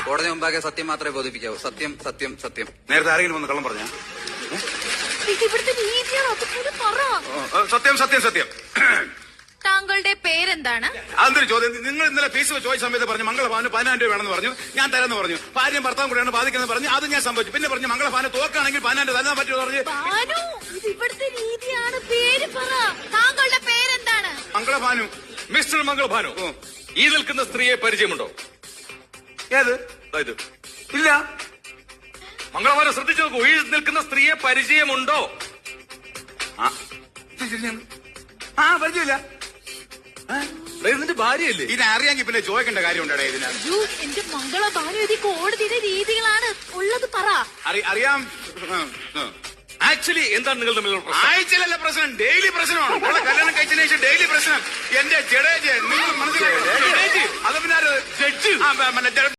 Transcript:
കോടതി മുമ്പാകെ സത്യം മാത്രമേ ബോധിപ്പിക്കാവൂ. സത്യം സത്യം സത്യം. നേരത്തെ ആരെങ്കിലും വന്ന് കള്ളം പറഞ്ഞ? ഇവിടുത്തെ രീതിയാണ്, അതുപോലെ പറ. സത്യം സത്യം സത്യം. താങ്കളുടെ പേരെന്താണ്? അതൊരു ചോദ്യം. നിങ്ങൾ ഇന്നലെ ഫീസ് ചോദിച്ച സമയത്ത് പറഞ്ഞു മംഗളഭാവന് 10,000 രൂപ വേണമെന്ന് പറഞ്ഞു. ഞാൻ തരാമെന്ന് പറഞ്ഞു. ഭാര്യയും ഭർത്താവും കൂടെയാണ് ബാധിക്കുന്നത് പറഞ്ഞു. അത് ഞാൻ സംഭവിച്ചു. പിന്നെ പറഞ്ഞു മംഗളഭാവന് തോക്കാണെങ്കിൽ 10,000 തരാൻ പറ്റുമോ പറഞ്ഞു. ഇത് ഇവിടുത്തെ രീതിയാണ്. പേര് പറ. താങ്കളുടെ പേരെന്താണ്? മംഗളഭാനു. മിസ്റ്റർ മംഗളഭാനു, ഈ നിൽക്കുന്ന സ്ത്രീയെ പരിചയമുണ്ടോ? ഏത്? ഇത് ഇല്ല. മംഗളഭാനു ശ്രദ്ധിച്ചു നോക്കൂ. ഈ നിൽക്കുന്ന സ്ത്രീയെ പരിചയമുണ്ടോ? പരിചയമില്ല. ഇതിന്റെ ഭാര്യയല്ലേ? ഇതറിയാമെങ്കിൽ പിന്നെ ചോദിക്കേണ്ട കാര്യമുണ്ടോ ഇതിന്? എന്റെ മംഗളഭാനു, ഇത് കോടതിയുടെ രീതികളാണ്. ഉള്ളത് പറ. അറിയാം. ആക്ച്വലി എന്താണ് നിങ്ങൾ തമ്മിലുള്ള ആഴ്ചയിലല്ല പ്രശ്നം, ഡെയിലി പ്രശ്നമാണ്. കല്യാണം കഴിച്ചതിന് ശേഷം ഡെയിലി പ്രശ്നം. എന്റെ ജഡേജ് നിങ്ങൾ മനസ്സിലാക്കി. അത് പിന്നെ